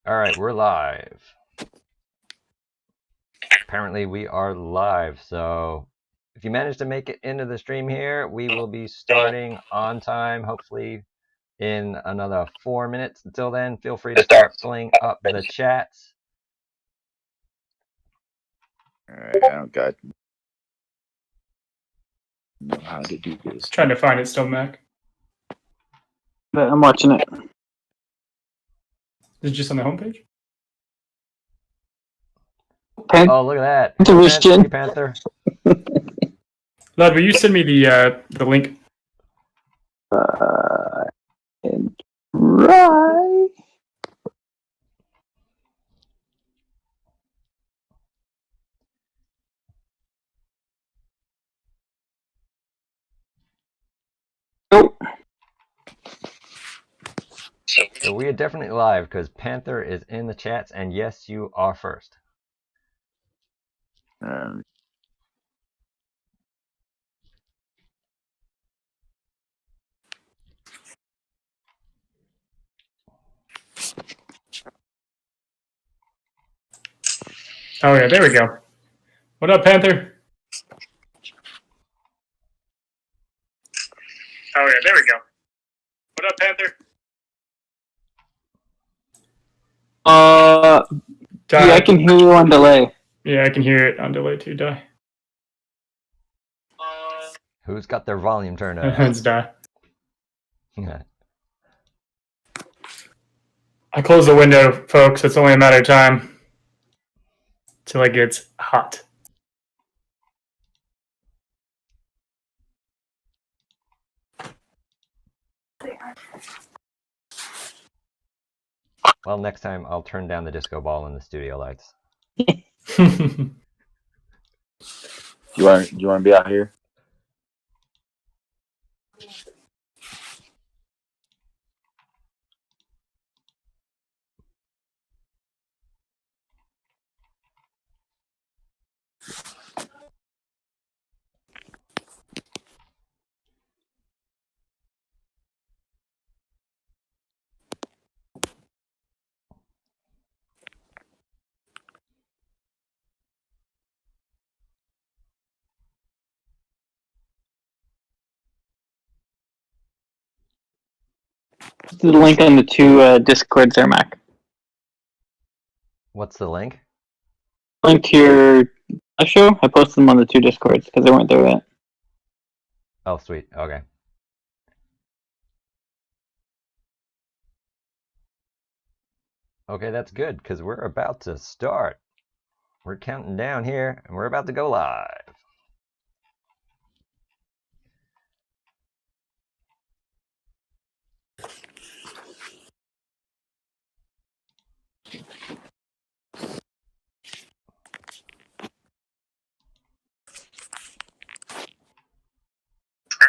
Alright, we're live. Apparently we are live, so if you manage to make it into the stream here, we will be starting on time, hopefully in another 4 minutes. Until then, feel free to start filling up the chats. Alright, I don't got know how to do this. Trying to find it still, Mac. But I'm watching it. Is it just on the homepage? Oh, look at that. Intuition. Hey, Panther. Lud, will you send me the link? And right. Nope. So we are definitely live because Panther is in the chats, and yes, you are first. Oh yeah, there we go. What up, Panther? Oh yeah, there we go. What up, Panther? Yeah, I can hear you on delay. Yeah, I can hear it on delay too, Die. Who's got their volume turned up? It's Die. I close the window, folks. It's only a matter of time till it gets hot. Well, next time I'll turn down the disco ball in the studio lights. You want to be out here? The link on the two Discords there, Mac. What's the link? Link to your live show. I posted them on the two Discords because they weren't there yet. Oh, sweet. Okay. Okay, that's good because we're about to start. We're counting down here and we're about to go live.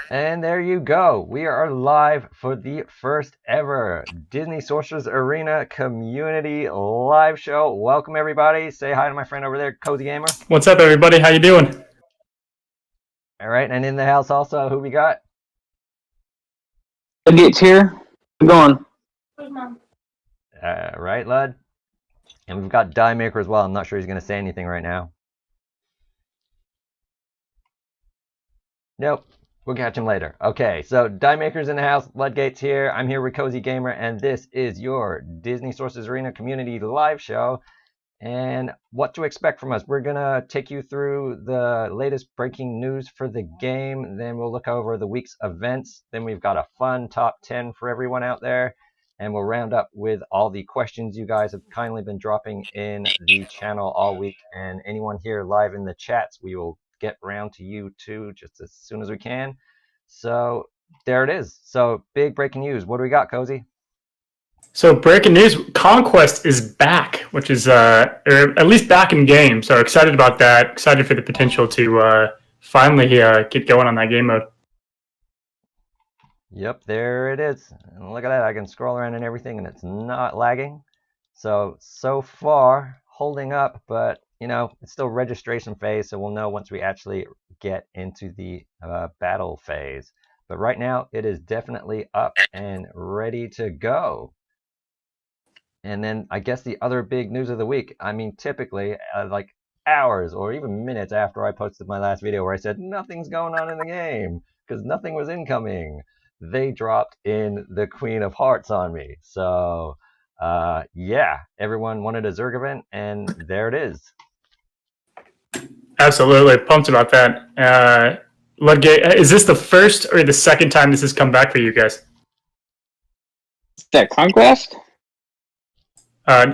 And there you go. We are live for the first ever Disney Sorcerers Arena community live show. Welcome, everybody. Say hi to my friend over there, Cozy Gamer. What's up, everybody? How you doing? All right, and in the house also, who we got? Ludgate's here. I'm going. Right, Lud? And we've got Diemaker as well. I'm not sure he's going to say anything right now. Nope. We'll catch him later. Okay, so Diemaker's in the house, Ludgate's here, I'm here with Cozy Gamer, and this is your Disney Sorcerers Arena Community Live Show. And what to expect from us. We're going to take you through the latest breaking news for the game, then we'll look over the week's events, then we've got a fun top 10 for everyone out there, and we'll round up with all the questions you guys have kindly been dropping in the channel all week, and anyone here live in the chats, we will get around to you too just as soon as we can. So there it is. So big breaking news. What do we got, Cozy? So breaking news: Conquest is back, which is or at least back in game. So excited about that. Excited for the potential to finally get going on that game mode. Yep, there it is. And look at that. I can scroll around and everything, and it's not lagging. So far holding up, but you know, it's still registration phase, so we'll know once we actually get into the battle phase. But right now, it is definitely up and ready to go. And then I guess the other big news of the week, I mean, typically, like hours or even minutes after I posted my last video where I said nothing's going on in the game because nothing was incoming, they dropped in the Queen of Hearts on me. So, yeah, everyone wanted a Zerg event, and there it is. Absolutely. Pumped about that. Ludgate, is this the first or the second time this has come back for you guys? Is that Conquest?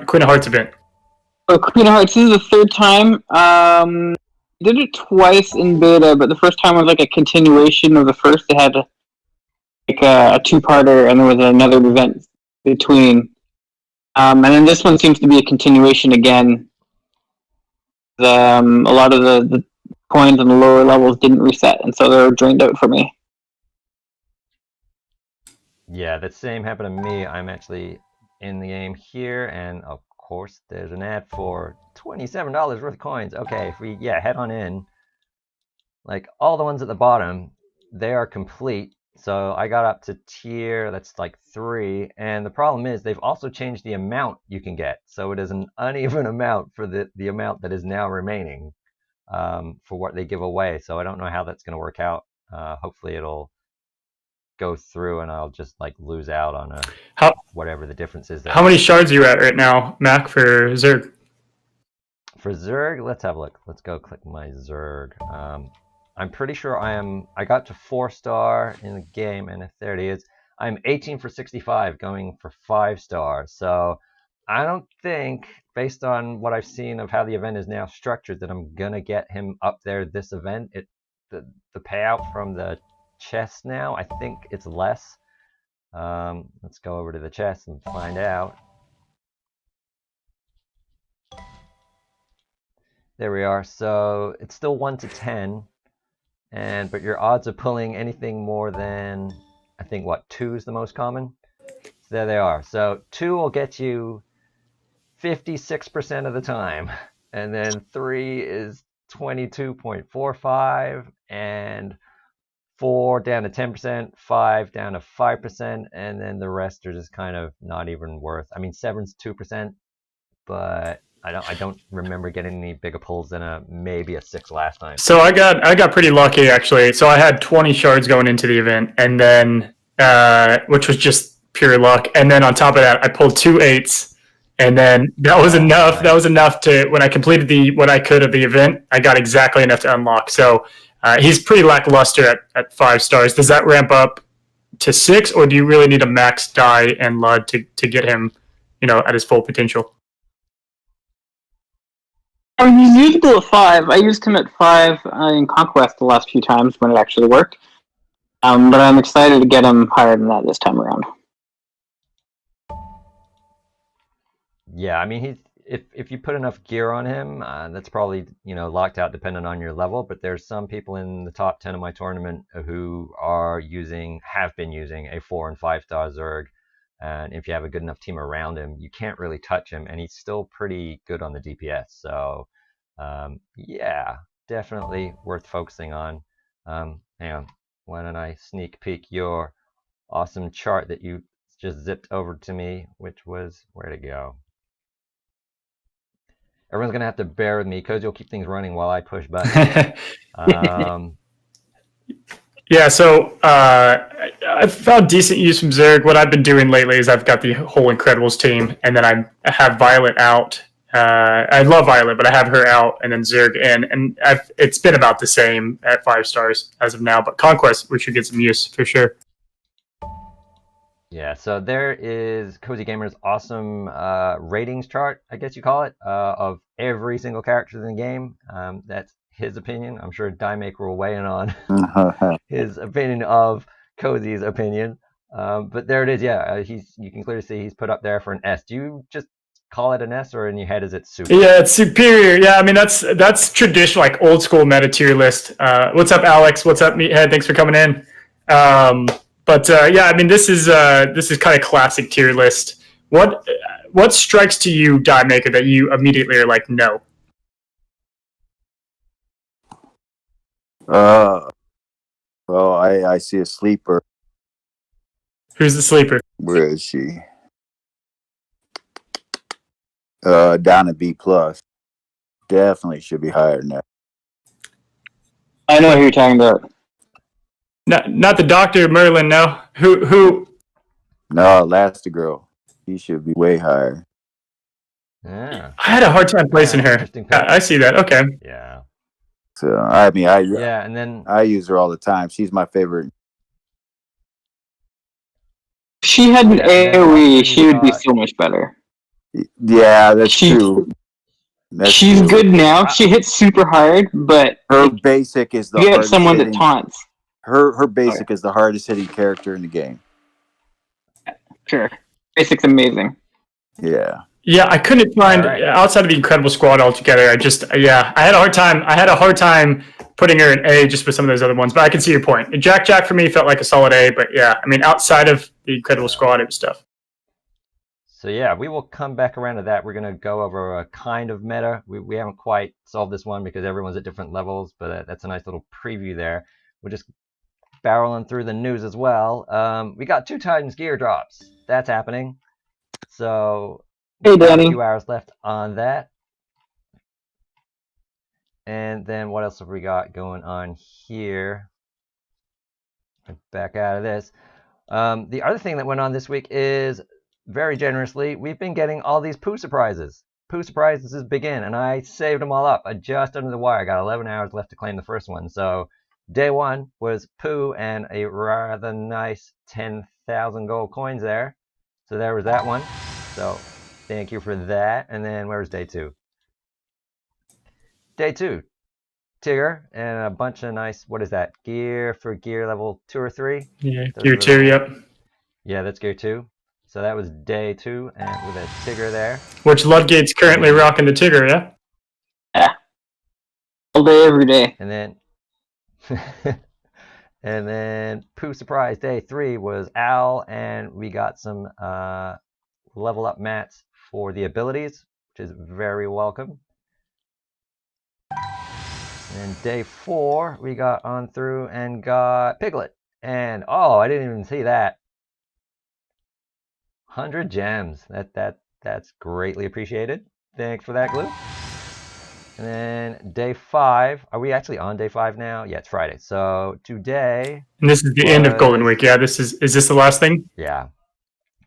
Queen of Hearts event. Oh, Queen of Hearts, this is the third time. Did it twice in beta, but the first time was like a continuation of the first. It had like a two-parter, and there was another event between. And then this one seems to be a continuation again. A lot of the coins on the lower levels didn't reset, and so they're drained out for me. Yeah, the same happened to me. I'm actually in the game here, and of course, there's an ad for $27 worth of coins. Okay, if we head on in, like all the ones at the bottom, they are complete. So I got up to tier that's like 3, and the problem is they've also changed the amount you can get. So it is an uneven amount for the amount that is now remaining for what they give away. So I don't know how that's going to work out. Hopefully it'll go through and I'll just like lose out on whatever the difference is there. How many shards are you at right now, Mac, for Zerg? For Zerg, let's have a look. Let's go click my Zerg. I'm pretty sure I got to 4-star in the game, and if there it is, I'm 18 for 65 going for 5-star. So I don't think, based on what I've seen of how the event is now structured, that I'm gonna get him up there this event. The payout from the chest now, I think it's less. Let's go over to the chest and find out. There we are. So it's still 1 to 10, but your odds of pulling anything more than, I think, what, 2 is the most common. So there they are. So 2 will get you 56% of the time, and then 3 is 22.45, and 4 down to 10%, 5 down to 5%, and then the rest are just kind of not even worth. I mean, 7's 2%, but I don't remember getting any bigger pulls than maybe a 6 last time. So I got pretty lucky actually. So I had 20 shards going into the event, and then which was just pure luck. And then on top of that, I pulled 2 8s, and then that was enough. Nice. That was enough to, when I completed what I could of the event, I got exactly enough to unlock. So he's pretty lackluster at 5 stars. Does that ramp up to 6, or do you really need a max die and Lud to get him, at his full potential? I mean, he's usable at 5. I used him at 5 in Conquest the last few times when it actually worked. But I'm excited to get him higher than that this time around. Yeah, I mean, if you put enough gear on him, that's probably locked out depending on your level. But there's some people in the top 10 of my tournament who have been using a 4 and 5-star Zerg, and if you have a good enough team around him, you can't really touch him, and he's still pretty good on the DPS. So, yeah, definitely worth focusing on. Hang on, why don't I sneak peek your awesome chart that you just zipped over to me, which was, where'd it go? Everyone's going to have to bear with me because you'll keep things running while I push buttons. Yeah, so I've found decent use from Zerg. What I've been doing lately is I've got the whole Incredibles team, and then I have Violet out. I love Violet, but I have her out, and then Zerg in. And it's been about the same at 5 stars as of now. But Conquest, we should get some use for sure. Yeah, so there is Cozy Gamer's awesome ratings chart, I guess you call it, of every single character in the game. That's his opinion. I'm sure Diemaker will weigh in on his opinion of Cozy's opinion. But there it is. Yeah, you can clearly see he's put up there for an S. Do you just call it an S, or in your head is it super? Yeah, it's superior. Yeah, I mean that's traditional, like old school meta tier list. What's up, Alex? What's up, Meathead? Thanks for coming in. But yeah, I mean this is kind of classic tier list. What strikes to you, Diemaker, that you immediately are like, no? Well, I see a sleeper. Who's the sleeper? Where is she? Down to B plus. Definitely should be higher than that. I know who you're talking about. Not the Doctor Merlin. No, who? No, Elastigirl. He should be way higher. Yeah. I had a hard time placing her. Interesting pick. I see that. Okay. Yeah. So I mean, Yeah, and then I use her all the time. She's my favorite. If she had an Yeah, and then AoE, after she you would be got- so much better. Yeah, that's She- true. That's She's true. good now. She hits super hard, but Her basic is the you have hardest someone that hitting. taunts. Her basic is the hardest hitting character in the game. Sure. Basic's amazing. Yeah. Yeah, I couldn't find All right. outside of the Incredible Squad altogether. I had a hard time. I had a hard time putting her in A just with some of those other ones. But I can see your point. Jack for me felt like a solid A. But yeah, I mean, outside of the Incredible Squad, it was tough. So yeah, we will come back around to that. We're going to go over a kind of meta. We haven't quite solved this one because everyone's at different levels, but that's a nice little preview there. We're just barreling through the news as well. We got 2 times gear drops. That's happening. So Hey, we've got Danny. a few hours left on that. And then what else have we got going on here? Back out of this. The other thing that went on this week is, very generously, we've been getting all these poo surprises. Poo surprises begin, and I saved them all up. I just under the wire. I got 11 hours left to claim the first one. So day 1 was poo and a rather nice 10,000 gold coins there. So there was that one. So thank you for that. And then where was day 2? Day 2, Tigger and a bunch of nice, what is that? Gear for gear level 2 or 3? Yeah, Those gear are 2, yep. Yeah, that's gear 2. So that was day 2, and with a Tigger there. Which Ludgate's currently rocking the Tigger, yeah? Yeah. All day, every day. And then and then Pooh Surprise day 3 was Owl, and we got some level up mats for the abilities, which is very welcome. And day 4 we got on through and got Piglet. And oh, I didn't even see that. 100 gems. That's greatly appreciated. Thanks for that, Glue. And then day 5. Are we actually on day 5 now? Yeah, it's Friday. So today. And this is the end of Golden Week. Yeah, is this the last thing? Yeah,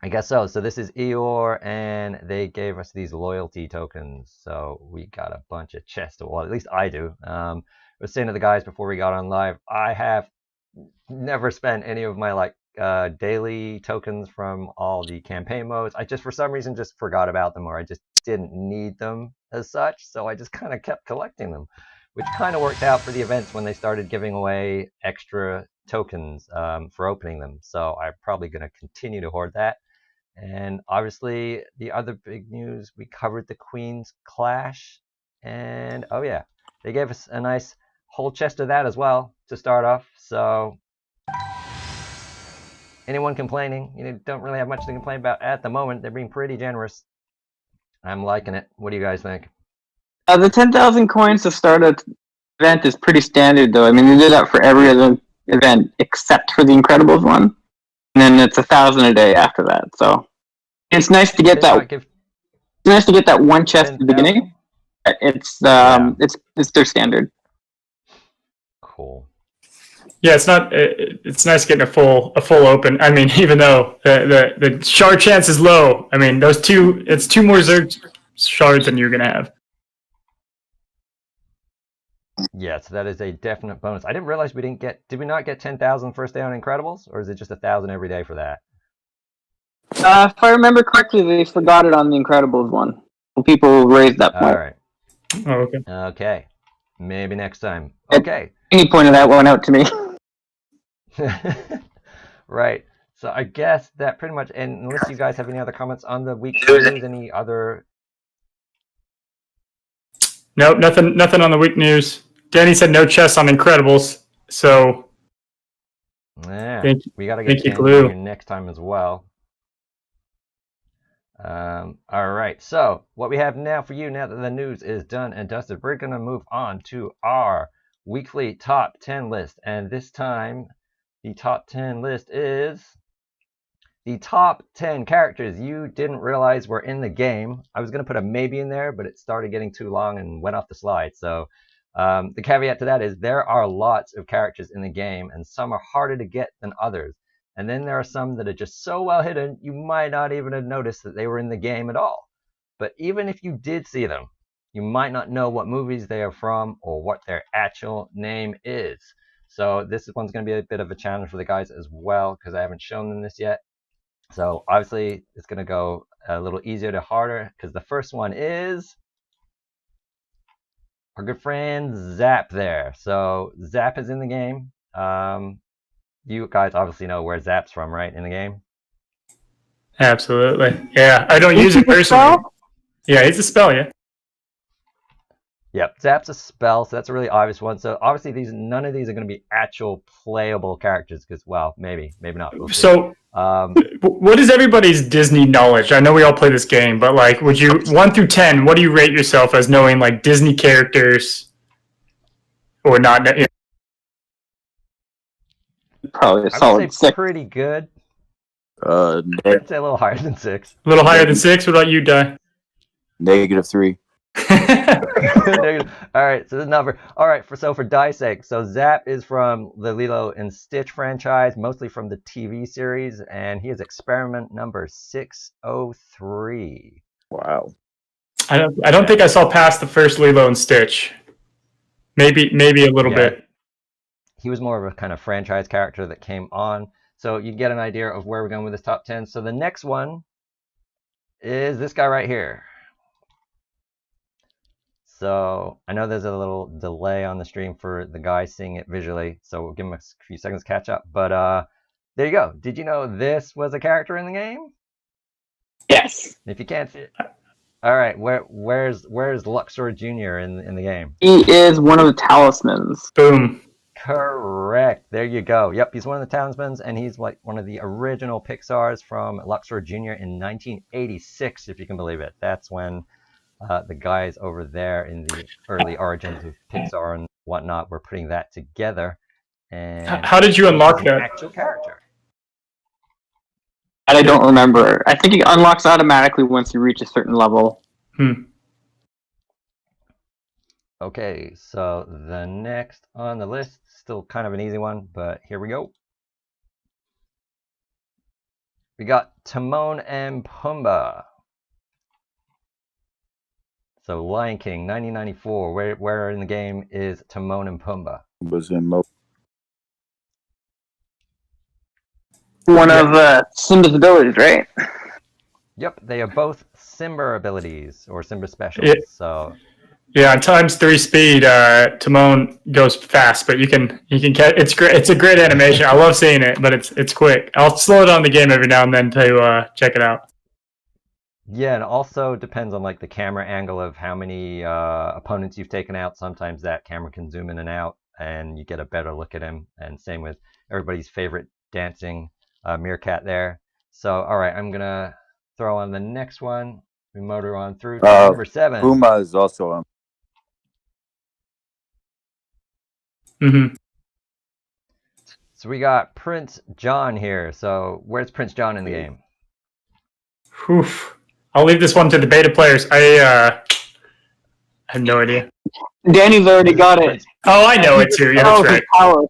I guess so. So this is Eeyore, and they gave us these loyalty tokens. So we got a bunch of chests. Well, at least I do. I was saying to the guys before we got on live, I have never spent any of my daily tokens from all the campaign modes. I just, for some reason, just forgot about them, or I just didn't need them as such. So I just kind of kept collecting them, which kind of worked out for the events when they started giving away extra tokens for opening them. So I'm probably going to continue to hoard that. And obviously, the other big news, we covered the Queen's Clash. And oh yeah, they gave us a nice whole chest of that as well to start off. So anyone complaining, don't really have much to complain about at the moment. They're being pretty generous. I'm liking it. What do you guys think? The 10,000 coins to start an event is pretty standard, though. I mean, they do that for every other event except for the Incredibles one, and then it's 1,000 a day after that. So it's nice to get that. It's nice to get that one chest at the beginning. It's their standard. Cool. Yeah, it's nice getting a full open. I mean, even though the shard chance is low, I mean it's 2 more Zerg shards than you're gonna have. Yes, that is a definite bonus. I didn't realize did we not get 10,000 first day on Incredibles, or is it just 1,000 every day for that? If I remember correctly, they forgot it on the Incredibles one. People raised that point. All right. Oh, okay. Okay. Maybe next time. Okay. Any point of that went out to me. Right. So I guess that pretty much, and unless you guys have any other comments on the week's news, any other... Nope, nothing on the week news. Danny said no chests on Incredibles, so Yeah, we got to thank get you, Danny Glue. here next time as well. All right, so what we have now for you, now that the news is done and dusted, we're going to move on to our weekly top 10 list. And this time, the top 10 list is the top 10 characters you didn't realize were in the game. I was going to put a maybe in there, but it started getting too long and went off the slide. So the caveat to that is there are lots of characters in the game, and some are harder to get than others. And then there are some that are just so well hidden, you might not even have noticed that they were in the game at all. But even if you did see them, you might not know what movies they are from or what their actual name is. So this one's going to be a bit of a challenge for the guys as well, because I haven't shown them this yet. So obviously it's going to go a little easier to harder, because the first one is our good friend Zap there. So Zap is in the game. You guys obviously know where Zap's from, right, in the game? Absolutely. Yeah, I don't use it personally. Yeah, it's a spell, yeah. Yep, Zap's a spell, so that's a really obvious one. So obviously none of these are going to be actual playable characters, because, well, maybe not. We'll see. So, what is everybody's Disney knowledge? I know we all play this game, but like, would you 1 through 10? What do you rate yourself as knowing like Disney characters, or not? Probably a I would solid say 6. pretty good. Neg- I'd say a little higher than 6. A little higher than 6. What about you, Di? -3. All right, so the number. All right, for Di's sake, so Zap is from the Lilo and Stitch franchise, mostly from the TV series, and he is experiment number 603. Wow. I don't think I saw past the first Lilo and Stitch. Maybe a little bit. He was more of a kind of franchise character that came on, so you get an idea of where we're going with this top 10. So the next one is this guy right here. So I know there's a little delay on the stream for the guy seeing it visually, so we'll give him a few seconds to catch up. But there you go. Did you know this was a character in the game? Yes. If you can't see it, all right. Where's Luxor Jr. in the game? He is one of the talismans. Boom. Correct. There you go. Yep, he's one of the talismans, and he's like one of the original Pixars from Luxor Jr. in 1986, if you can believe it. That's when the guys over there in the early origins of Pixar and whatnot were putting that together. And how did you unlock that? Actual character. I don't remember. I think it unlocks automatically once you reach a certain level. Okay, so the next on the list, still kind of an easy one, but here we go. We got Timon and Pumbaa. So Lion King, 1994. Where in the game is Timon and Pumbaa? Was in One of Simba's abilities, right? Yep, they are both Simba abilities or Simba specials. Yeah. So yeah, on ×3 speed, Timon goes fast, but you can catch. It's great. It's a great animation. I love seeing it, but it's quick. I'll slow down the game every now and then to check it out. yeah, and also depends on like the camera angle of how many opponents you've taken out. Sometimes that camera can zoom in and out, and you get a better look at him. And same with everybody's favorite dancing meerkat there. So all right, I'm gonna throw on the next one. We motor on through to number 7. Pumbaa is also on. So we got Prince John here. So where's Prince John in the game? Oof. I'll leave this one to the beta players. I have no idea. Danny's already got it. Oh, I know it too. Yeah, that's right. Power.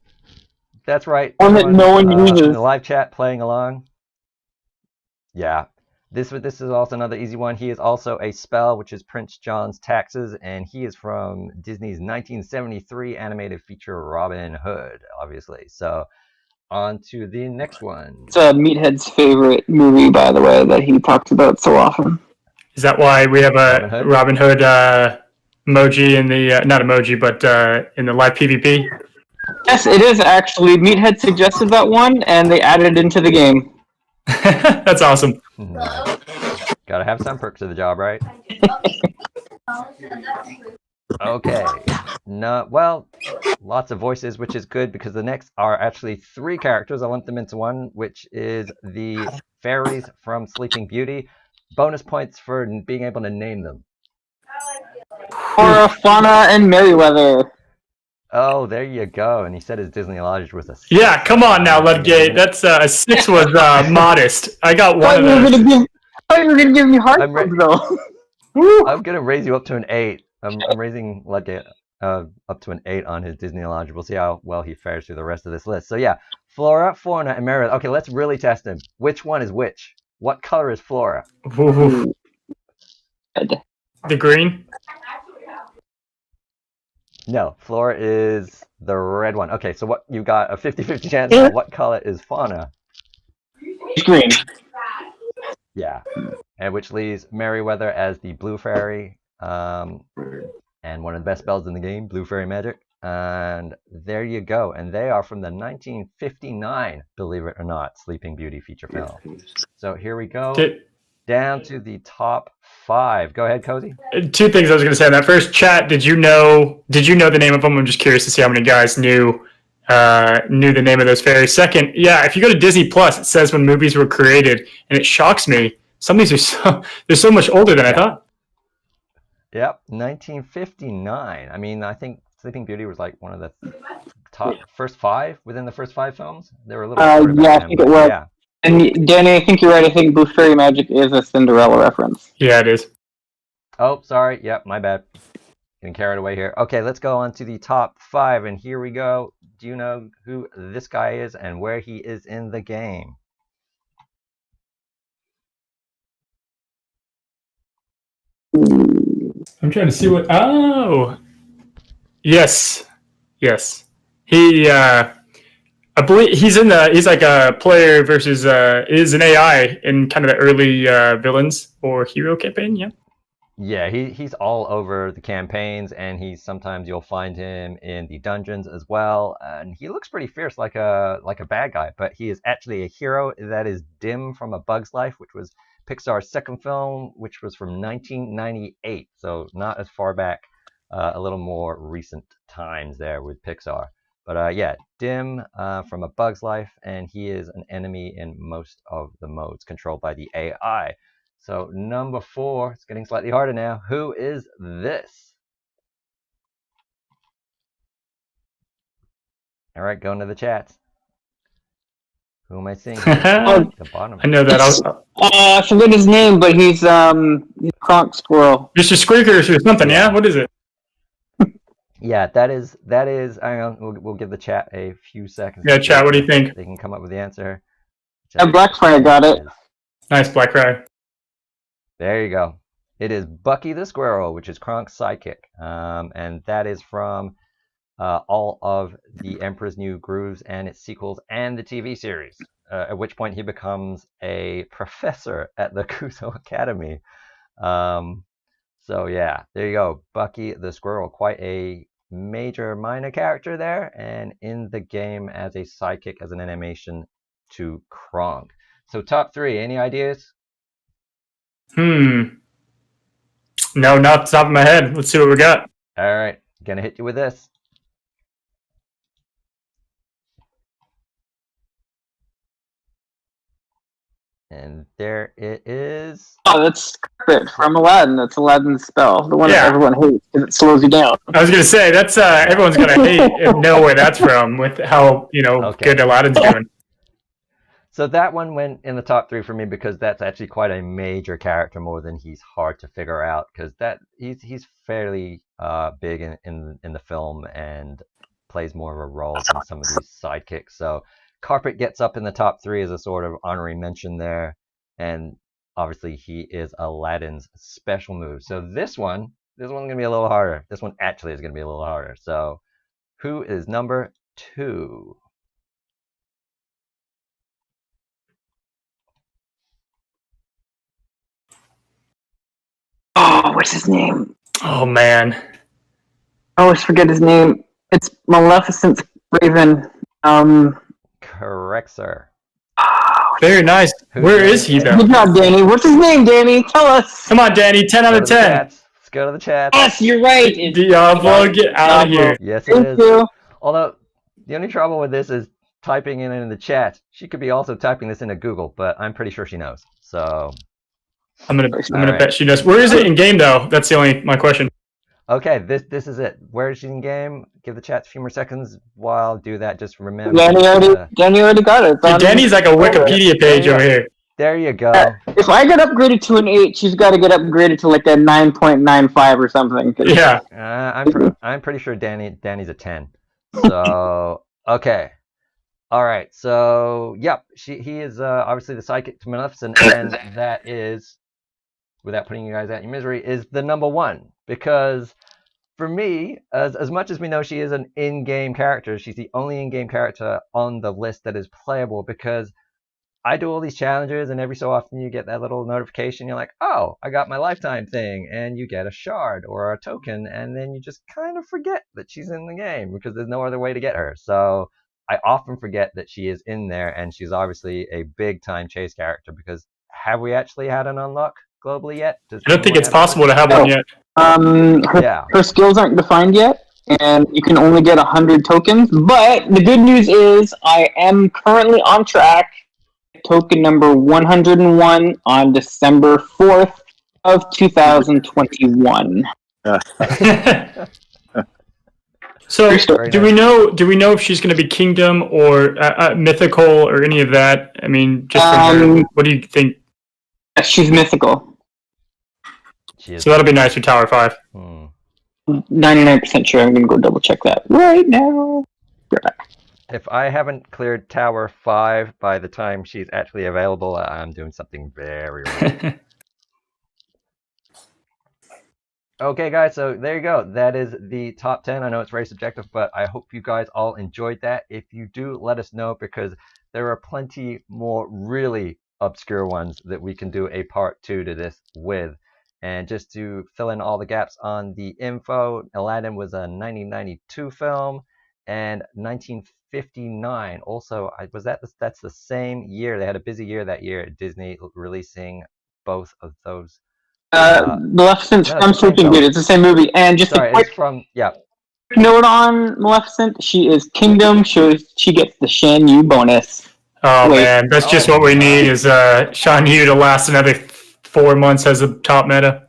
That's right. One that no one uses. In the live chat playing along. Yeah. This is also another easy one. He is also a spell, which is Prince John's Taxes, and he is from Disney's 1973 animated feature Robin Hood, obviously. So on to the next one. It's Meathead's favorite movie, by the way, that he talks about so often. Is that why we have a Robin Hood emoji in the not emoji, but in the live PvP? Yes, it is actually. Meathead suggested that one, and they added it into the game. That's awesome. Gotta have some perks to the job, right? Okay. No, well, lots of voices, which is good because the next are actually 3 characters. I lumped them into one, which is the fairies from Sleeping Beauty. Bonus points for being able to name them. Cora, Fauna, and Merryweather. Oh, there you go. And he said his Disney Lodge was a 6. Yeah, come on now, Ludgate. That's a 6 was modest. I got one of those. I thought you were gonna give me hard I'm ones though. I'm gonna raise you up to an 8. I'm raising Ludgate up to an 8 on his Disney Lodge. We'll see how well he fares through the rest of this list. So yeah, Flora, Fauna, and Meredith. Okay, let's really test him. Which one is which? What color is Flora? Ooh. The green. No, Flora is the red one. Okay, so what you got a 50-50 chance now. What color is Fauna? Green. Yeah. And which leaves Merryweather as the blue fairy. And one of the best spells in the game, Blue Fairy Magic. And there you go. And they are from the 1959, believe it or not, Sleeping Beauty feature film. So here we go. Down to the top 5. Go ahead, Cozy. 2 things I was going to say in that first chat. Did you know the name of them? I'm just curious to see how many guys knew the name of those fairies. Second, yeah, if you go to Disney Plus, it says when movies were created, and it shocks me. Some of these are they're so much older than I thought. Yep, 1959. I mean, I think Sleeping Beauty was like one of the first 5 within the first 5 films. They were a little shorter back Yeah, then, I think it was. yeah. And Danny, I think you're right. I think Blue Fairy Magic is a Cinderella reference. Yeah, it is. Oh, sorry. Yep, my bad. Getting carried away here. Okay, let's go on to the top 5, and here we go. Do you know who this guy is and where he is in the game? I'm trying to see what. Oh, yes. He, I believe he's like a player versus is an AI in kind of the early villains or hero campaign. Yeah. Yeah, he's all over the campaigns, and sometimes you'll find him in the dungeons as well. And he looks pretty fierce, like a bad guy, but he is actually a hero. That is Dim from A Bug's Life, which was Pixar's second film, which was from 1998. So not as far back, a little more recent times there with Pixar. But yeah, Dim from A Bug's Life, and he is an enemy in most of the modes, controlled by the AI. So number 4, it's getting slightly harder now. Who is this? All right, going to the chat. Who am I seeing? The bottom. I know that. I forget his name, but he's Kronk Squirrel. Mr. Squeakers or something. Yeah. What is it? Yeah, that is. Hang on, we'll give the chat a few seconds. Yeah, chat. What do you think? They can come up with the answer. Blackfire got it. Nice, Blackfire. There you go. It is Bucky the Squirrel, which is Kronk's sidekick, and that is from all of the Emperor's New Grooves and its sequels and the TV series. At which point he becomes a professor at the Kuso Academy. So yeah, there you go. Bucky the Squirrel, quite a major minor character there, and in the game as a sidekick, as an animation to Kronk. So top 3, any ideas? No, not off the top of my head. Let's see what we got. All right, gonna hit you with this. And there it is. Oh, that's Carpet from Aladdin. That's Aladdin's spell. The one that everyone hates because it slows you down. I was going to say, that's everyone's going to hate and know where that's from with how, good Aladdin's doing. So that one went in the top 3 for me because that's actually quite a major character, more than he's hard to figure out, because he's fairly big in the film and plays more of a role than some of these sidekicks. So Carpet gets up in the top 3 as a sort of honorary mention there, and obviously he is Aladdin's special move. So this one's gonna be a little harder. This one actually is gonna be a little harder. So who is number 2? Oh, what's his name? Oh man, I always forget his name. It's Maleficent's Raven. Correct, sir. Very nice. Where is he though? Good job, Danny. What's his name, Danny? Tell us. Come on, Danny. 10 out of 10. Let's go to the chat. Yes, you're right. Diablo, get out of here. Yes, it is. Although the only trouble with this is typing it in the chat. She could be also typing this into Google, but I'm pretty sure she knows. So I'm gonna bet she knows. Where is it in game though? That's my question. Okay, this is it. Where is she in game? Give the chat a few more seconds while I do that. Just remember. Danny already got it. It's Dude, on- Danny's like a Wikipedia page There you over go. here. There you go. If I get upgraded to an 8, she's got to get upgraded to like a 9.95 or something. 'cause- Yeah. I'm pretty sure Danny's a 10. So okay. All right. So yep, he is obviously the psychic to Maleficent, and that is, without putting you guys out in your misery, is the number one. Because for me, as much as we know she is an in-game character, she's the only in-game character on the list that is playable, because I do all these challenges, and every so often you get that little notification. You're like, oh, I got my lifetime thing, and you get a shard or a token, and then you just kind of forget that she's in the game because there's no other way to get her. So I often forget that she is in there, and she's obviously a big-time chase character, because have we actually had an unlock globally yet? I don't think it's possible to have one yet. Her skills aren't defined yet, and you can only get 100 tokens. But the good news is, I am currently on track. Token number 101 on December 4th of 2021. So, Very do nice. we know if she's going to be kingdom or mythical or any of that? I mean, just from her, what do you think? She's mythical. So that'll be nice for Tower 5. 99% sure. I'm going to go double check that right now. If I haven't cleared Tower 5 by the time she's actually available, I'm doing something very wrong. Okay, guys, so there you go. That is the top 10. I know it's very subjective, but I hope you guys all enjoyed that. If you do, let us know, because there are plenty more really obscure ones that we can do a part 2 to this with. And just to fill in all the gaps on the info, Aladdin was a 1992 film, and 1959 also. That's the same year. They had a busy year that year at Disney, releasing both of those. Maleficent's No, from Sleeping Beauty. It's the same movie. And just sorry, a quick it's from, yeah. note on Maleficent: she is Kingdom. She gets the Shan Yu bonus. Oh man, that's just what we need is Shan Yu to last another 4 months as a top meta.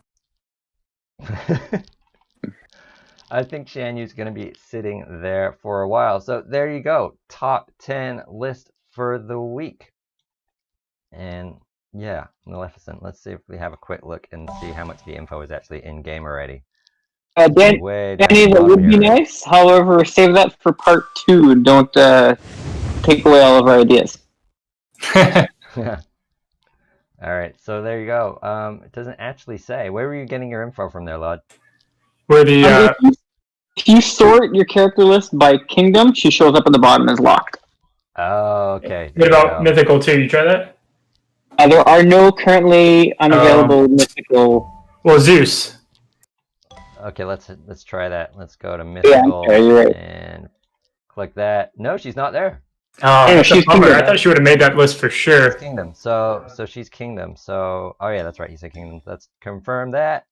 I think Shan Yu's going to be sitting there for a while. So there you go. Top 10 list for the week. And yeah, Maleficent. Let's see if we have a quick look and see how much the info is actually in game already. Danny, that would be nice. However, save that for part 2. Don't take away all of our ideas. All right, so there you go. It doesn't actually say. Where were you getting your info from there, Lud? Where the if you sort your character list by kingdom, she shows up at the bottom as locked. Oh, okay. What about mythical too? You try that? There are no currently unavailable mythical. Well, Zeus. Okay, let's try that. Let's go to mythical and click that. No, she's not there. Oh, that's a bummer. I thought she would have made that list for sure. She's kingdom. So she's kingdom. So oh yeah, that's right. You said kingdom. Let's confirm that.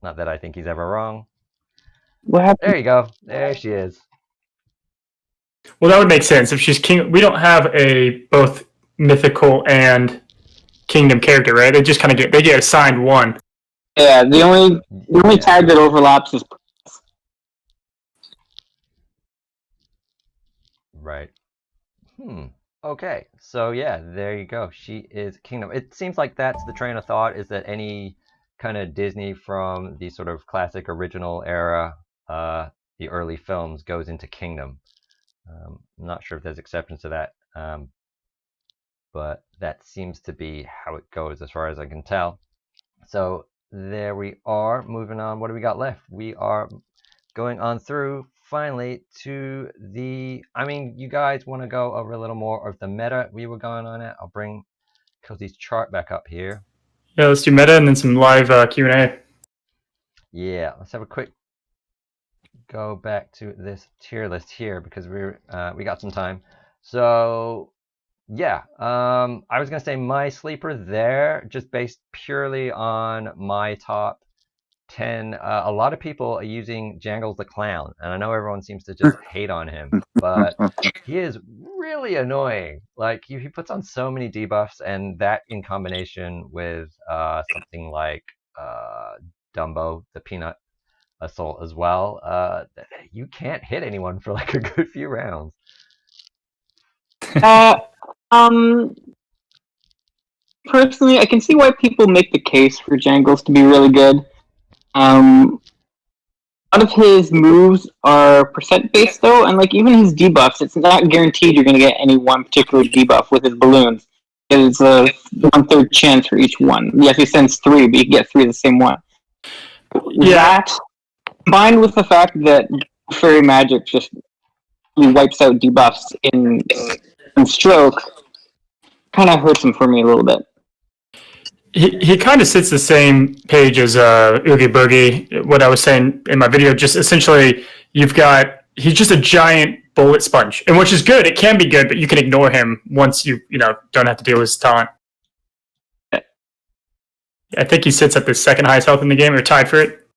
Not that I think he's ever wrong. What happened? There you go. There she is. Well, that would make sense if she's king. We don't have a both mythical and kingdom character, right? They just kind of get assigned one. Yeah, the only tag that overlaps is. Right. Okay. So yeah, there you go. She is kingdom. It seems like that's the train of thought, is that any kind of Disney from the sort of classic original era, the early films, goes into kingdom. I'm not sure if there's exceptions to that, but that seems to be how it goes as far as I can tell. So there we are. Moving on. What do we got left? We are going on through finally to the, I mean, you guys want to go over a little more of the meta we were going on at. I'll bring Cozy's chart back up here. Yeah, let's do meta and then some live Q&A. Yeah, let's have a quick go back to this tier list here, because we got some time. So yeah, I was gonna say my sleeper there, just based purely on my top 10. A lot of people are using Jangles the Clown, and I know everyone seems to just hate on him, but he is really annoying. Like he puts on so many debuffs, and that in combination with something like Dumbo the Peanut, assault as well. You can't hit anyone for like a good few rounds. Personally, I can see why people make the case for Jangles to be really good. A lot of his moves are percent based though, and like even his debuffs, it's not guaranteed you're going to get any one particular debuff with his balloons. It's a 1/3 chance for each one. Yes, he sends 3, but you can get 3 of the same one. Yeah. That, combined with the fact that Fairy Magic just wipes out debuffs in Stroke, kind of hurts him for me a little bit. He kind of sits the same page as Oogie Boogie. What I was saying in my video, just essentially, he's just a giant bullet sponge, and which is good. It can be good, but you can ignore him once you don't have to deal with his taunt. I think he sits at the second highest health in the game, or tied for it.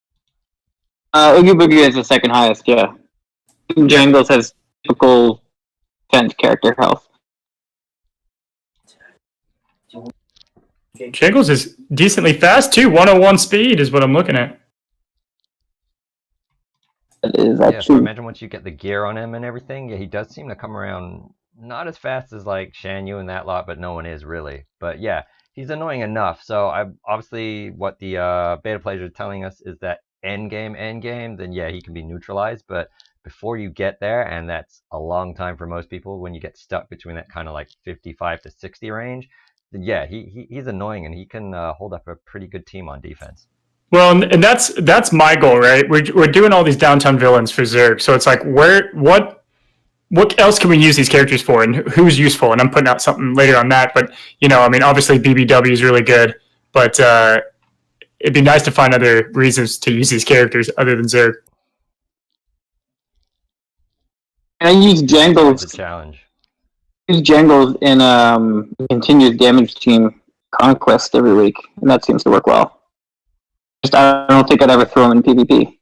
Oogie Boogie is the second highest, yeah. Jangles has typical 10th character health. Jangles is decently fast too. 101 speed is what I'm looking at. It is Yeah, so actually. imagine once you get the gear on him and everything, yeah, he does seem to come around not as fast as like Shan Yu and that lot, but no one is really. But yeah, he's annoying enough. So obviously what the beta players are telling us is that end game, then yeah, he can be neutralized. But before you get there, and that's a long time for most people, when you get stuck between that kind of like 55 to 60 range, then yeah, he's annoying, and he can hold up a pretty good team on defense. Well, and that's my goal, right? We're doing all these downtown villains for Zerg, so it's like what else can we use these characters for, and who's useful? And I'm putting out something later on that, but I mean, obviously BBW is really good, but it'd be nice to find other reasons to use these characters other than Zerg. And I use Jangles. It's a challenge. Use Jangles in continuous damage team Conquest every week, and that seems to work well. Just I don't think I'd ever throw him in PvP.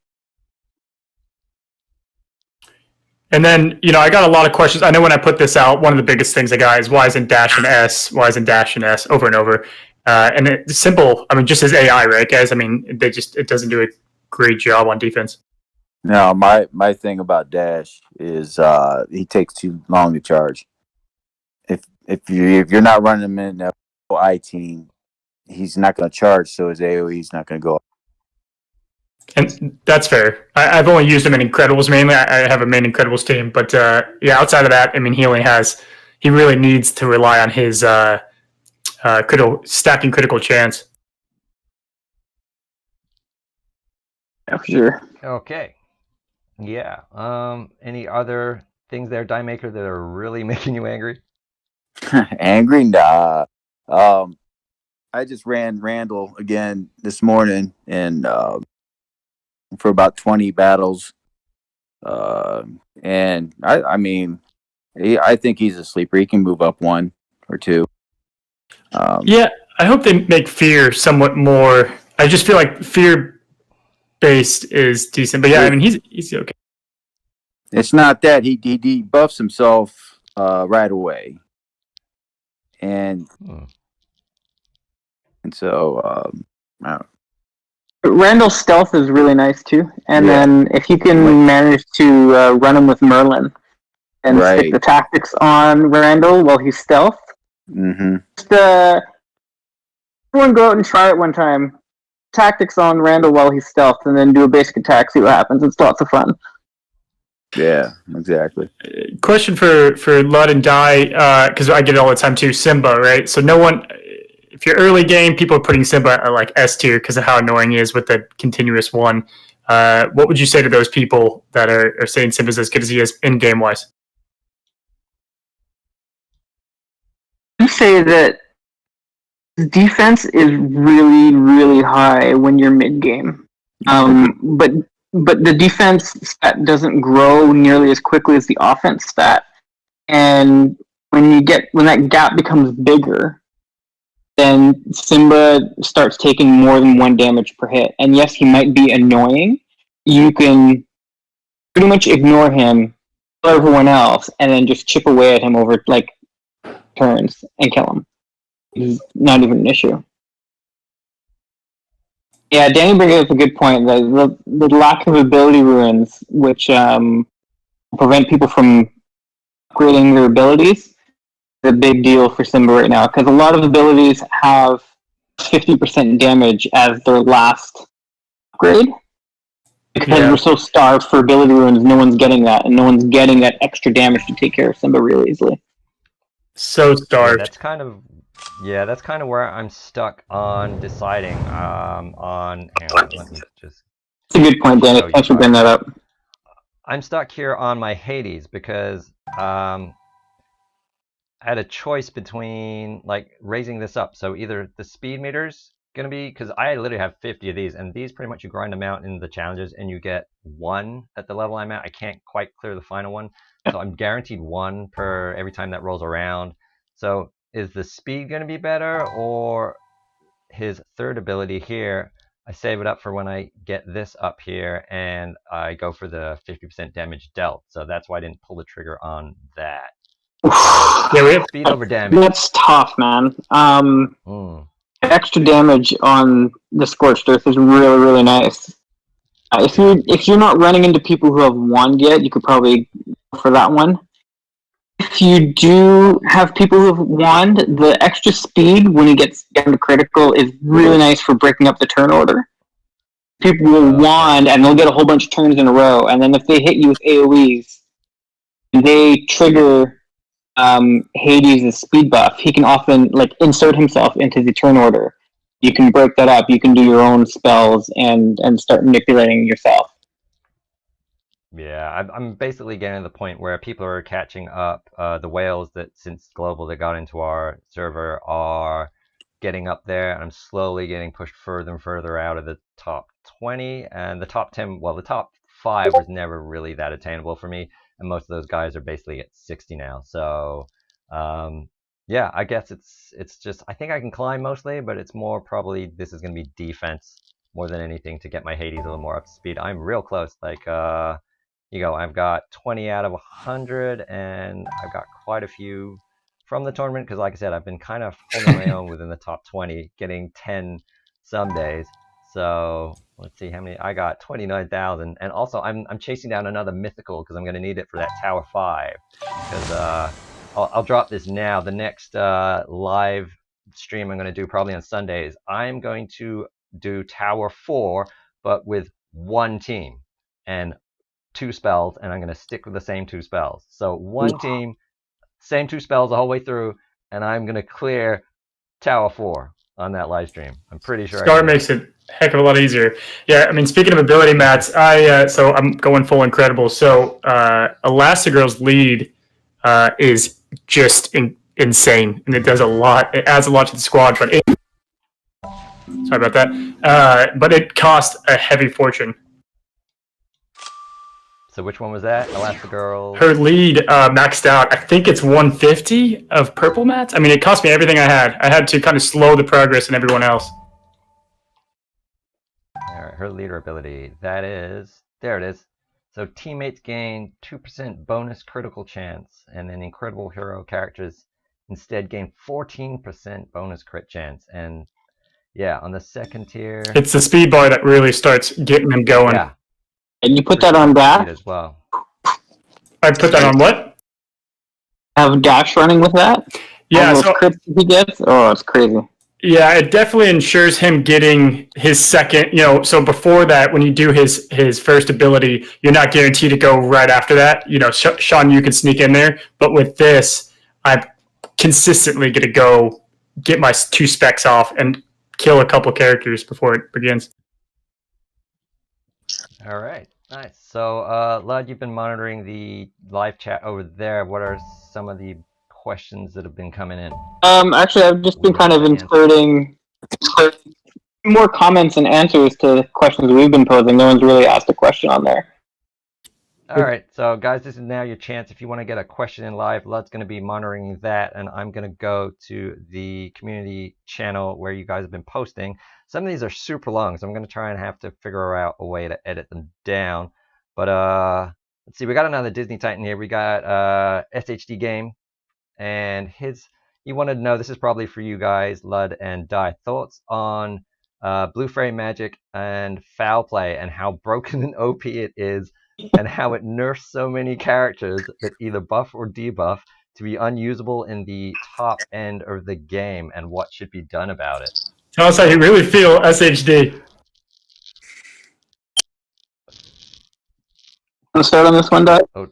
And then, I got a lot of questions. I know when I put this out, one of the biggest things I got is why isn't Dash and S? Why isn't Dash and S over and over? And it's simple. I mean, just as AI, right, guys? I mean, it doesn't do a great job on defense. No, my thing about Dash is he takes too long to charge. If you're not running him in the I team, he's not going to charge, so his AoE's not going to go up. And that's fair. I've only used him in Incredibles mainly. I have a main Incredibles team, but yeah, outside of that, I mean, he really needs to rely on his stacking critical chance. Yeah, for sure. Okay. Yeah. Any other things there, Diemaker, that are really making you angry? Angry? Nah. I just ran Randall again this morning, and for about 20 battles. And I mean, I think he's a sleeper. He can move up 1 or 2. Yeah, I hope they make Fear somewhat more. I just feel like Fear based is decent, but yeah, I mean, he's okay. It's not that he buffs himself right away, and so I don't know. Randall's stealth is really nice too, and then if you can manage to run him with Merlin and stick the tactics on Randall while he's stealth, just everyone go out and try it one time. Tactics on Randall while he's stealth, and then do a basic attack. See what happens. It's lots of fun. Yeah, exactly. Question for Lud and Di, because I get it all the time too. Simba, right? So no one. If you're early game, people are putting Simba at like S tier because of how annoying he is with the continuous one. What would you say to those people that are saying Simba's as good as he is in game wise? I say that defense is really, really high when you're mid game, but the defense stat doesn't grow nearly as quickly as the offense stat, and when that gap becomes bigger, then Simba starts taking more than 1 damage per hit. And yes, he might be annoying. You can pretty much ignore him, kill everyone else, and then just chip away at him over like turns and kill him. It's not even an issue. Yeah, Danny brings up a good point. The lack of ability ruins, which prevent people from upgrading their abilities, is a big deal for Simba right now because a lot of abilities have 50% damage as their last upgrade. Because Yeah, we're so starved for ability runes, no one's getting that, and no one's getting that extra damage to take care of Simba really easily. so Yeah, starved. that's kind of where I'm stuck on deciding. Hang on, let me just It's a good point, Danny. show you Thanks for guys. bringing that up. I'm stuck here on my Hades because I had a choice between like raising this up. So either the speed meter's gonna be, because I literally have 50 of these, and these pretty much you grind them out in the challenges, and you get one at the level I'm at. I can't quite clear the final one, so I'm guaranteed one per every time that rolls around. So is the speed gonna be better, or his third ability here? I save it up for when I get this up here, and I go for the 50% damage dealt. So that's why I didn't pull the trigger on that. Yeah, we have. Speed over damage. That's tough, man. Mm. Extra damage on the Scorched Earth is really, really nice. Yeah. If you're not running into people who have wand yet, you could probably go for that one. If you do have people who have wand, the extra speed when he gets down to critical is really nice for breaking up the turn order. People will wand and they'll get a whole bunch of turns in a row, and then if they hit you with AoEs, they trigger Hades' speed buff. He can often like insert himself into the turn order. You can break that up. You can do your own spells and start manipulating yourself. Yeah, I'm basically getting to the point where people are catching up. The whales that since global that got into our server are getting up there. I'm slowly getting pushed further and further out of the top 20 and the top 10. Well, the top 5 was never really that attainable for me, and most of those guys are basically at 60 now. So, yeah, I guess it's just I think I can climb mostly, but it's more probably this is going to be defense more than anything to get my Hades a little more up to speed. I'm real close, like you go, I've got 20 out of 100, and I've got quite a few from the tournament because, like I said, I've been kind of holding my own within the top 20, getting 10 some days. So let's see how many I got. 29,000, and also I'm chasing down another mythical because I'm going to need it for that Tower 5. Because I'll drop this now. The next live stream I'm going to do probably on Sundays. I'm going to do Tower 4, but with one team and 2 spells, and I'm going to stick with the same 2 spells. So one team, same 2 spells the whole way through, and I'm going to clear Tower 4 on that live stream. I'm pretty sure Scar makes it a heck of a lot easier. Yeah, I mean, speaking of ability mats, so I'm going full incredible. So Elastigirl's lead is just insane, and it does a lot. It adds a lot to the squad, but sorry about that. But it costs a heavy fortune. So which one was that? Elastigirl? Her lead maxed out. I think it's 150 of purple mats. I mean, it cost me everything I had. I had to kind of slow the progress in everyone else. Alright, her leader ability. That is, there it is. So teammates gain 2% bonus critical chance, and then incredible hero characters instead gain 14% bonus crit chance. And yeah, on the second tier, It's the speed bar that really starts getting them going. yeah, And you put that on Dash as well. I put that on what? have Dash running with that? Yeah, all those so crits he gets. Oh, it's crazy. yeah, it definitely ensures him getting his second. So before that, when you do his first ability, you're not guaranteed to go right after that. Sean, you can sneak in there, but with this, I'm consistently going to go get my 2 specs off and kill a couple characters before it begins. All right, nice. So, Lud, you've been monitoring the live chat over there. What are some of the questions that have been coming in? Actually, I've just been kind of inserting more comments and answers to the questions we've been posing. No one's really asked a question on there. All right, so guys, this is now your chance. If you want to get a question in live, Lud's going to be monitoring that, and I'm going to go to the community channel where you guys have been posting. Some of these are super long, so I'm going to try and have to figure out a way to edit them down. But let's see, we got another Disney Titan here. We got SHD Game, and he wanted to know, this is probably for you guys, Lud and Di, thoughts on Blue Fairy Magic and Foul Play, and how broken and OP it is, and how it nerfs so many characters that either buff or debuff to be unusable in the top end of the game, and what should be done about it. Tell us how you really feel, SHD. Want to start on this one, Doug?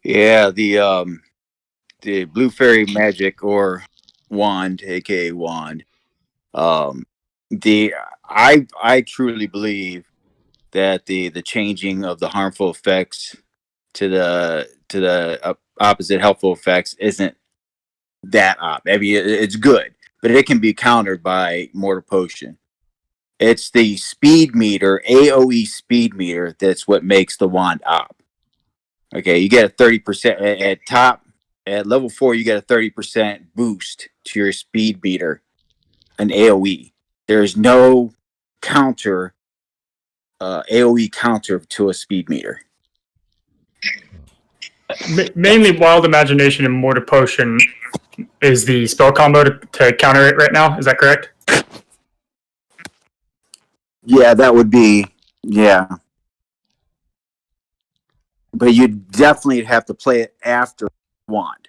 Yeah, the Blue Fairy Magic or Wand, aka Wand. I truly believe that the changing of the harmful effects to the opposite helpful effects isn't that op. I mean, it's good, but it can be countered by Mortar Potion. It's the speed meter, AOE speed meter, that's what makes the wand op. Okay, you get a 30% at top. At level 4, you get a 30% boost to your speed meter, an AOE. There is no counter, AOE counter to a speed meter. Mainly Wild Imagination and Mortar Potion is the spell combo to counter it right now. Is that correct? Yeah, that would be, yeah. But you definitely have to play it after Wand.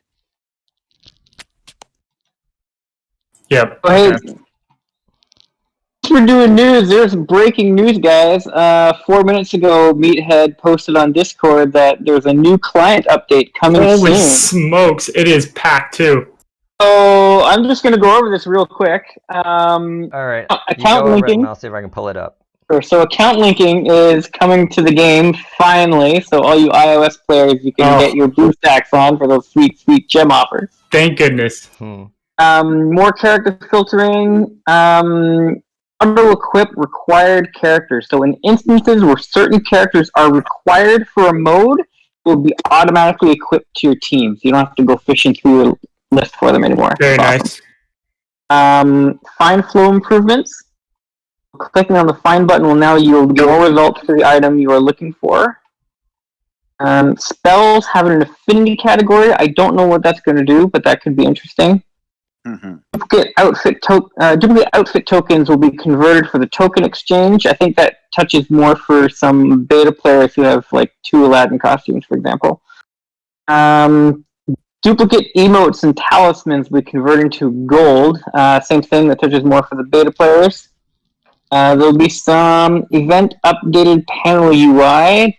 Yep. Oh, hey, Okay. we're doing news. There's breaking news, guys. 4 minutes ago, Meathead posted on Discord that there's a new client update coming Holy soon. smokes, it is packed too. So I'm just going to go over this real quick. All right, you Account go over it, linking. and I'll see if I can pull it up. Sure. So account linking is coming to the game finally. So all you iOS players, you can get your blue stacks on for those sweet, sweet gem offers. Thank goodness. More character filtering. Auto-equip required characters. So in instances where certain characters are required for a mode, it will be automatically equipped to your team. So you don't have to go fishing through your list for them anymore. Very nice. Fine flow improvements. Clicking on the find button will now yield more results for the item you are looking for. Spells have an affinity category. I don't know what that's going to do, but that could be interesting. Mm-hmm. Duplicate outfit tokens will be converted for the token exchange. I think that touches more for some beta players who have like 2 Aladdin costumes, for example. Duplicate emotes and talismans will be converted to gold. Same thing, that touches more for the beta players. There'll be some event updated panel UI.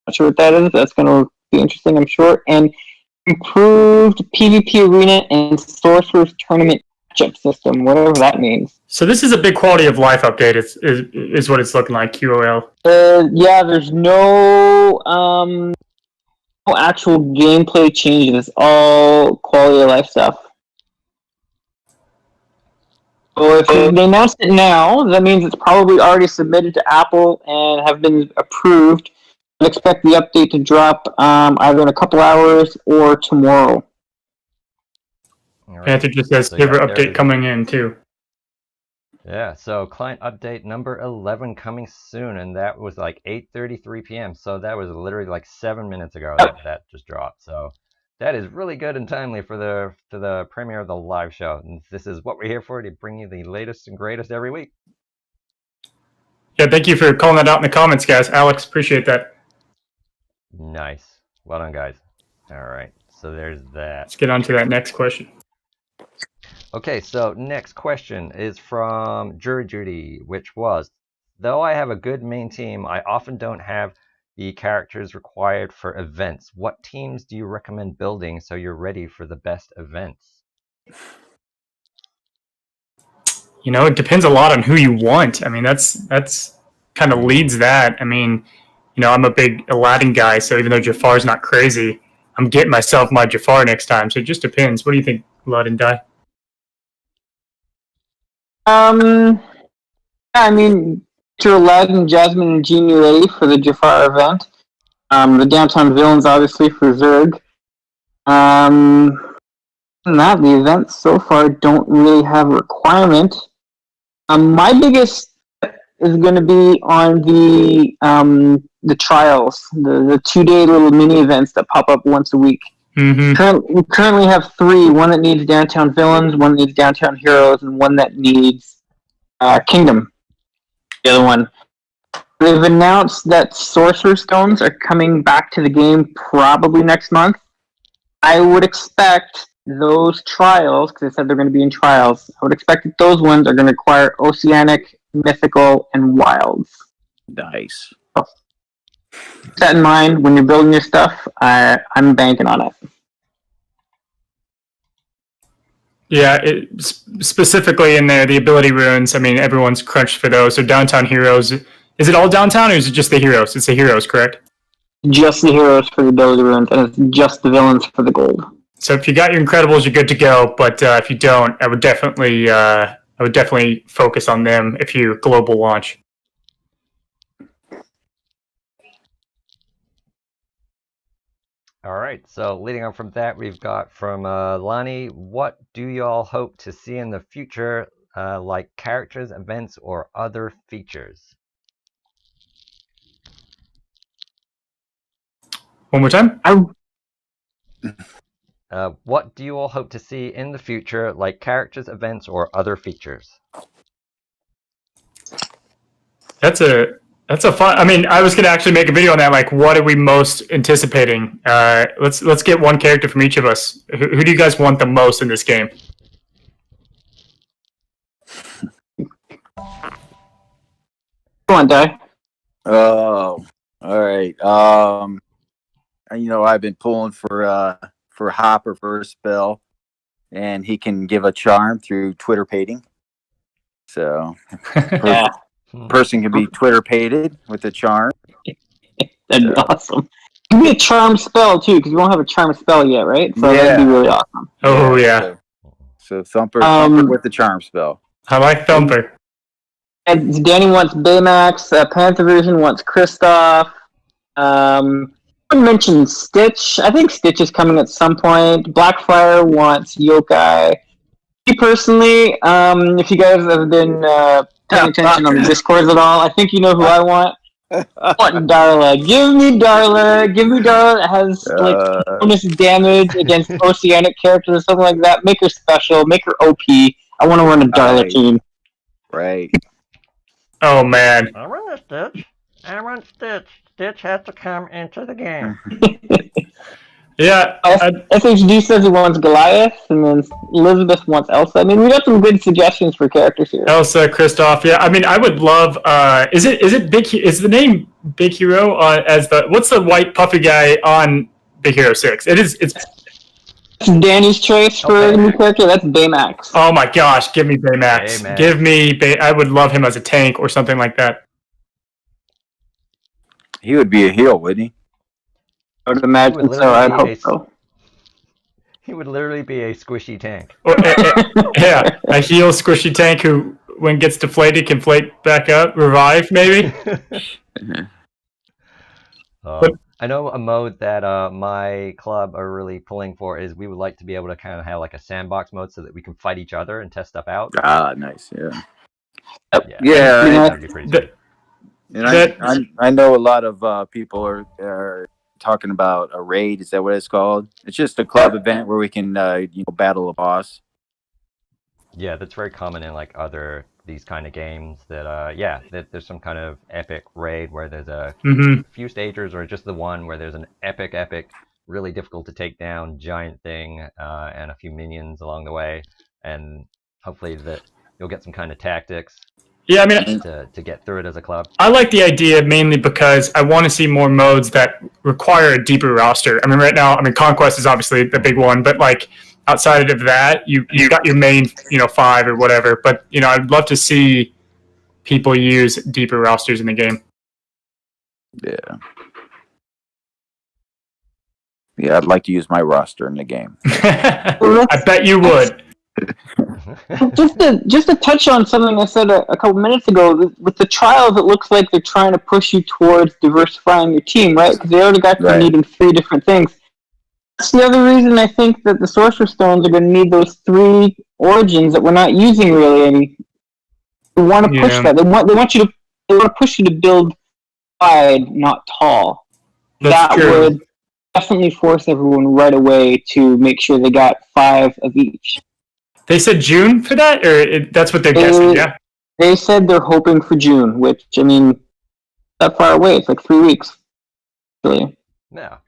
Not sure what that is. That's going to be interesting, I'm sure. And improved PvP arena and sorcerer's tournament matchup system, whatever that means. So this is a big quality of life update. Is what it's looking like. QOL. Yeah, there's no actual gameplay changes. It's all quality of life stuff. So if they announced it now, that means it's probably already submitted to Apple and have been approved. I expect the update to drop either in a couple hours or tomorrow. Right. Panther just says server update coming in too. Yeah, so client update number 11 coming soon, and that was like 8:33 p.m. So that was literally like 7 minutes ago that just dropped. So that is really good and timely for the premiere of the live show. And this is what we're here for, to bring you the latest and greatest every week. Yeah, thank you for calling that out in the comments, guys. Alex, appreciate that. Nice. Well done, guys. All right, so there's that. Let's get on to that next question. Okay, so next question is from Jury Judy, which was, though I have a good main team, I often don't have the characters required for events. What teams do you recommend building so you're ready for the best events? You know, it depends a lot on who you want. I mean, that's kind of leads that. I mean, you know, I'm a big Aladdin guy, so even though Jafar's not crazy, I'm getting myself my Jafar next time. So it just depends. What do you think, Aladdin Die? I mean, to Aladdin, Jasmine, and Genie ready for the Jafar event. The downtown villains, obviously, for Zerg. Not the events so far don't really have a requirement. My biggest is going to be on the trials, the 2-day little mini events that pop up once a week. Mm-hmm. We currently have 3: one that needs downtown villains, one that needs downtown heroes, and one that needs Kingdom, the other one. They've announced that Sorcerer Stones are coming back to the game probably next month. I would expect those trials, because they said they're going to be in trials, I would expect that those ones are going to require Oceanic, Mythical, and Wilds. Nice. Keep that in mind when you're building your stuff. I'm banking on it. Yeah, specifically in there, the ability runes. I mean, everyone's crunched for those. So downtown heroes. Is it all downtown, or is it just the heroes? It's the heroes, correct? Just the heroes for the ability runes, and it's just the villains for the gold. So if you got your Incredibles, you're good to go. But if you don't, I would definitely focus on them if you global launch. All right, so leading on from that, we've got from Lonnie, what do y'all hope to see in the future, like characters, events, or other features? One more time? What do you all hope to see in the future, like characters, events, or other features? That's a fun. I mean, I was gonna actually make a video on that. Like, what are we most anticipating? Let's get one character from each of us. Who do you guys want the most in this game? Come on, Di. Oh, all right. I've been pulling for Hopper for a spell, and he can give a charm through Twitter pating. So, Yeah, person can be Twitter pated with a charm. that'd be awesome. Give me a charm spell too, because you won't have a charm spell yet, right? So that'd be really awesome. Oh yeah. So Thumper with the charm spell. I like Thumper. And Danny wants Baymax. Panther Vision wants Kristoff. I mentioned Stitch. I think Stitch is coming at some point. Blackfire wants Yokai. Me personally, if you guys have been paying attention on the Discords at all, I think you know who I want. I want Darla. Give me Darla. Give me Darla that has bonus damage against Oceanic characters or something like that. Make her special. Make her OP. I want to run a Darla team. Right. Oh man. I run a Stitch. I run Stitch. Stitch has to come into the game. Yeah. SHD says he wants Goliath, and then Elizabeth wants Elsa. I mean, we got some good suggestions for characters here. Elsa, Kristoff. Yeah, I mean, I would love. Is the name Big Hero as the what's the white puffy guy on Big Hero 6? It's Danny's choice for the new character. That's Baymax. Oh my gosh, give me Baymax. Give me I would love him as a tank or something like that. He would be a heel, wouldn't he? I would imagine so. I'd hope so. He would literally be a squishy tank. Yeah, a heel squishy tank who, when gets deflated, can flake back up, revive maybe. I know a mode that my club are really pulling for is we would like to be able to kind of have like a sandbox mode so that we can fight each other and test stuff out. Ah, nice. Yeah. Yeah. That'd be pretty sweet. And I know a lot of people are talking about a raid. Is that what it's called? It's just a club event where we can battle a boss. Yeah, that's very common in like these kind of games. That that there's some kind of epic raid where there's a few stages or just the one where there's an epic, really difficult to take down giant thing and a few minions along the way, and hopefully that you'll get some kind of tactics. Yeah, I mean, to get through it as a club. I like the idea mainly because I want to see more modes that require a deeper roster. I mean, right now, Conquest is obviously the big one, but like outside of that, you got your main, 5 or whatever. But I'd love to see people use deeper rosters in the game. Yeah. Yeah, I'd like to use my roster in the game. I bet you would. just to touch on something I said a couple minutes ago, with the trials, it looks like they're trying to push you towards diversifying your team, right? Because they already got you needing 3 different things. That's the other reason I think that the Sorcerer Stones are going to need those 3 origins that we're not using really any. They want to push that. They want to push you to build wide, not tall. That would definitely force everyone right away to make sure they got 5 of each. They said June for that, or that's what they're guessing, yeah? They said they're hoping for June, which, I mean, that far away. It's like 3 weeks. Really. Yeah.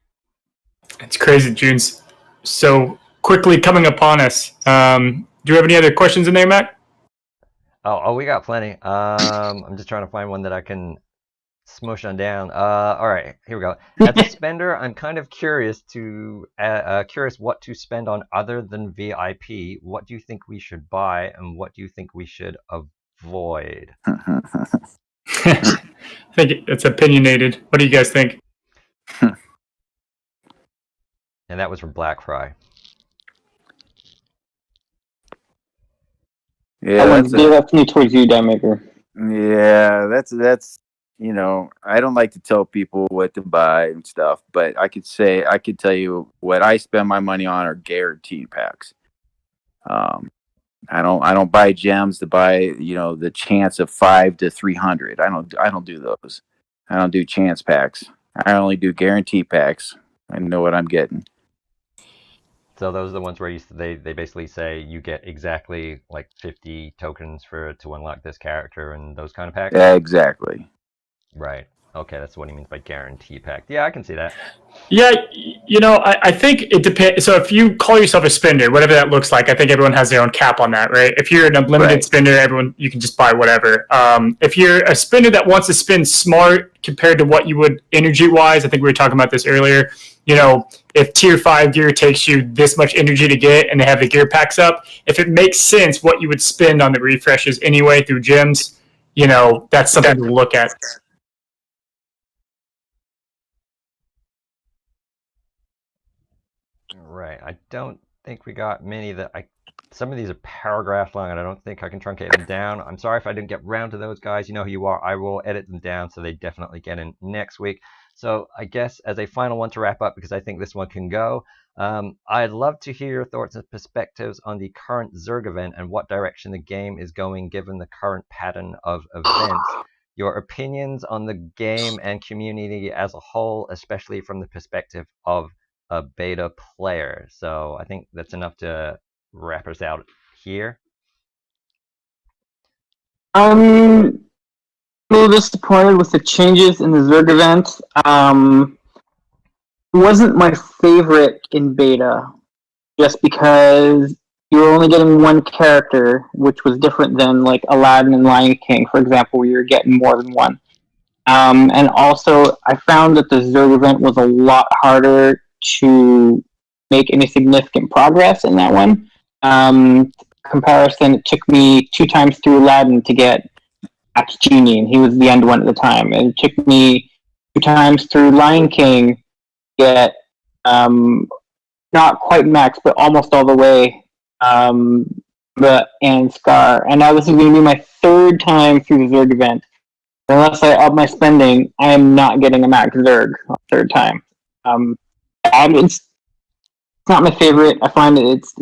It's crazy. June's so quickly coming upon us. Do you have any other questions in there, Matt? Oh, we got plenty. I'm just trying to find one that I can smush on down. All right, here we go. As a spender, I'm kind of curious what to spend on other than VIP. What do you think we should buy, and what do you think we should avoid? I think it's opinionated. What do you guys think? And that was from Black Fry. Yeah, that's me towards you, Diemaker. Yeah, that's I don't like to tell people what to buy and stuff, but I could tell you what I spend my money on are guaranteed packs. I don't buy gems to buy, the chance of 5 to 300. I don't do those. I don't do chance packs. I only do guaranteed packs. I know what I'm getting. So those are the ones where they basically say you get exactly like 50 tokens to unlock this character and those kind of packs? Yeah, exactly. Right. Okay, that's what he means by guarantee pack. Yeah, I can see that. Yeah, I think it depends. So if you call yourself a spender, whatever that looks like, I think everyone has their own cap on that, right? If you're an unlimited spender, you can just buy whatever. If you're a spender that wants to spend smart compared to what you would energy-wise, I think we were talking about this earlier, if tier 5 gear takes you this much energy to get and they have the gear packs up, if it makes sense what you would spend on the refreshes anyway through gyms, that's something to look at. Right. I don't think we got many some of these are paragraph long and I don't think I can truncate them down. I'm sorry if I didn't get round to those guys. You know who you are. I will edit them down so they definitely get in next week. So I guess as a final one to wrap up, because I think this one can go, I'd love to hear your thoughts and perspectives on the current Zerg event and what direction the game is going given the current pattern of events. Your opinions on the game and community as a whole, especially from the perspective of a beta player. So I think that's enough to wrap us out here. I'm a little disappointed with the changes in the Zerg event. It wasn't my favorite in beta, just because you were only getting one character, which was different than like Aladdin and Lion King, for example, where you're getting more than one. And also, I found that the Zerg event was a lot harder to make any significant progress in that one. Comparison, it took me 2 times through Aladdin to get Max Genie, and he was the end one at the time. And it took me 2 times through Lion King to get not quite max, but almost all the way, and Scar. And now this is going to be my 3rd time through the Zerg event. Unless I up my spending, I am not getting a max Zerg on the 3rd time. It's not my favorite. I find it's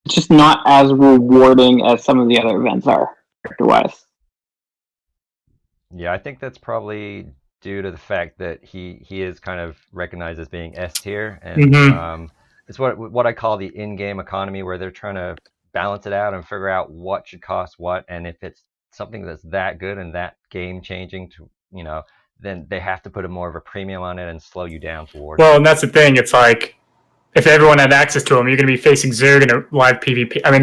just not as rewarding as some of the other events are, character-wise. Yeah, I think that's probably due to the fact that he is kind of recognized as being S tier, and it's what I call the in-game economy, where they're trying to balance it out and figure out what should cost what, and if it's something that's that good and that game-changing, then they have to put more of a premium on it and slow you down towards. Well, and that's the thing. It's like if everyone had access to him, you're going to be facing Zerg in a live PvP. I mean,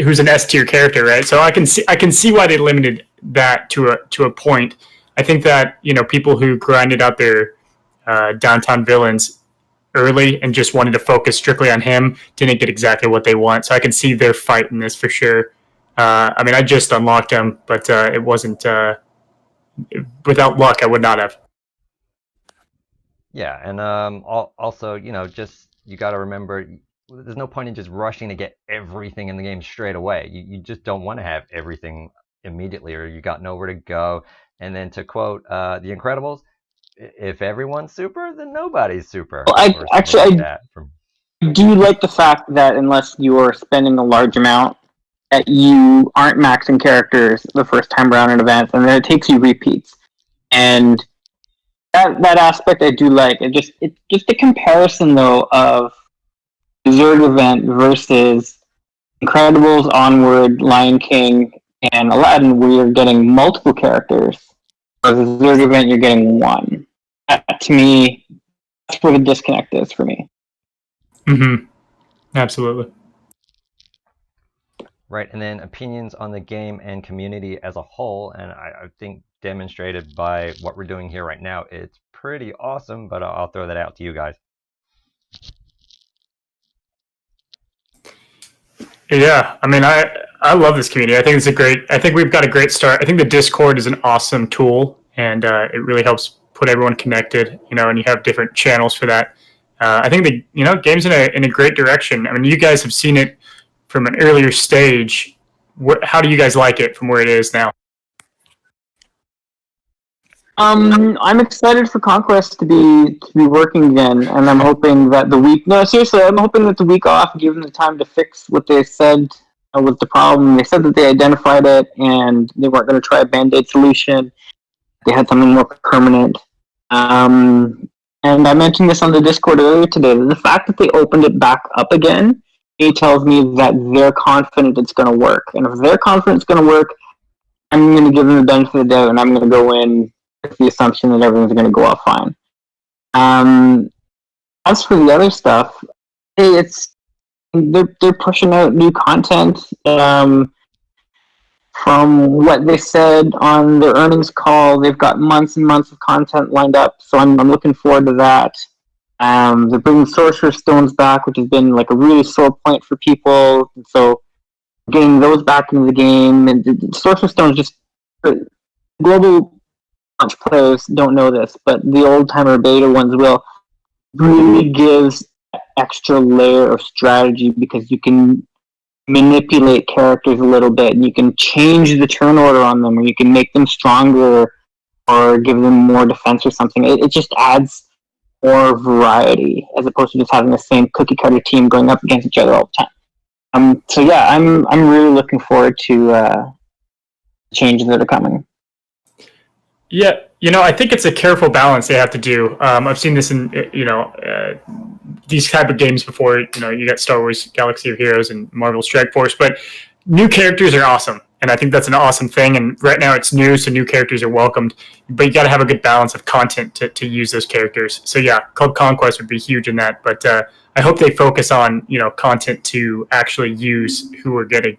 who's an S tier character, right? So I can see why they limited that to a point. I think that people who grinded out their downtown villains early and just wanted to focus strictly on him didn't get exactly what they want. So I can see their fight in this for sure. I mean, I just unlocked him, but it wasn't without luck. I would not have. Yeah, and also, just you got to remember, there's no point in just rushing to get everything in the game straight away. You just don't want to have everything immediately, or you got nowhere to go. And then to quote The Incredibles, if everyone's super, then nobody's super. Well, I do like the fact that unless you are spending a large amount, that you aren't maxing characters the first time around in events, and then it takes you repeats. And that aspect I do like. It's just a comparison though of the Zerg event versus Incredibles, Onward, Lion King, and Aladdin, where you're getting multiple characters. Whereas the Zerg event, you're getting one. That, to me, that's where the disconnect is for me. Mm-hmm. Absolutely. Right, and then opinions on the game and community as a whole, and I think demonstrated by what we're doing here right now, it's pretty awesome, but I'll throw that out to you guys. Yeah, I mean, I love this community. I think we've got a great start. I think the Discord is an awesome tool, and it really helps put everyone connected. And you have different channels for that. I think the game's in a great direction. I mean, you guys have seen it from an earlier stage. How do you guys like it from where it is now? I'm excited for Conquest to be working again, and I'm hoping that the week. No, seriously, I'm hoping that the week off gives them the time to fix what they said was the problem. They said that they identified it, and they weren't going to try a band-aid solution. They had something more permanent. And I mentioned this on the Discord earlier today. The fact that they opened it back up again, it tells me that they're confident it's going to work. And if they're confident it's going to work, I'm going to give them the benefit of the doubt, and I'm going to go in with the assumption that everything's going to go off fine. As for the other stuff, they're pushing out new content. From what they said on their earnings call, they've got months and months of content lined up, so I'm looking forward to that. They're bringing Sorcerer's Stones back, which has been like a really sore point for people. So getting those back into the game, and Sorcerer's Stones just global launch players don't know this, but the old timer beta ones will, really gives extra layer of strategy because you can manipulate characters a little bit, and you can change the turn order on them, or you can make them stronger, or give them more defense or something. It just adds more variety as opposed to just having the same cookie cutter team going up against each other all the time. So yeah, I'm really looking forward to changes that are coming. Yeah, I think it's a careful balance they have to do. I've seen this in these type of games before. You got Star Wars Galaxy of Heroes and Marvel Strike Force, but new characters are awesome, and I think that's an awesome thing. And right now it's new, so new characters are welcomed, but you got to have a good balance of content to use those characters. So yeah, Club Conquest would be huge in that, but I hope they focus on content to actually use who we're getting.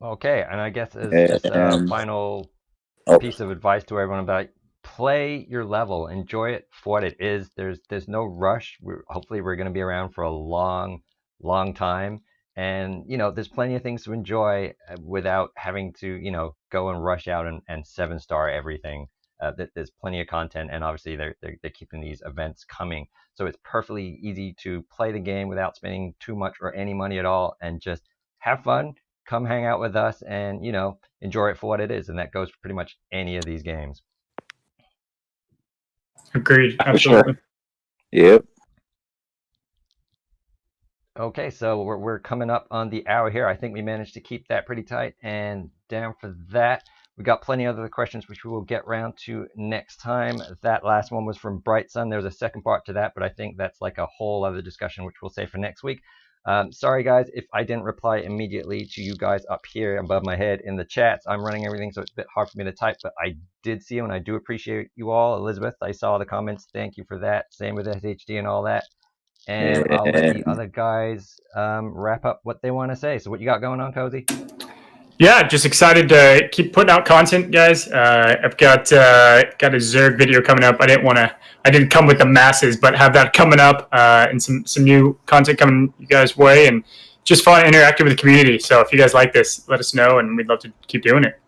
Okay, and I guess as just a final piece of advice to everyone about play your level, enjoy it for what it is. There's no rush. Hopefully we're going to be around for a long time, and there's plenty of things to enjoy without having to go and rush out and 7-star everything. There's plenty of content, and obviously they're keeping these events coming, so it's perfectly easy to play the game without spending too much or any money at all, and just have fun. Come hang out with us and enjoy it for what it is, and that goes for pretty much any of these games. Agreed. Absolutely. Yep. Okay, so we're coming up on the hour here. I think we managed to keep that pretty tight and down for that. We got plenty of other questions which we will get round to next time. That last one was from Bright Sun. There's a second part to that, but I think that's like a whole other discussion which we'll save for next week. Sorry guys if I didn't reply immediately to you guys up here above my head in the chats. I'm running everything, so it's a bit hard for me to type, but I did see them and I do appreciate you all. Elizabeth, I saw the comments. Thank you for that. Same with SHD and all that. And I'll let the other guys wrap up what they want to say. So what you got going on, Cozy? Yeah, just excited to keep putting out content, guys. I've got a Zerg video coming up. I didn't come with the masses, but have that coming up, and some new content coming you guys' way, and just fun interacting with the community. So if you guys like this, let us know, and we'd love to keep doing it.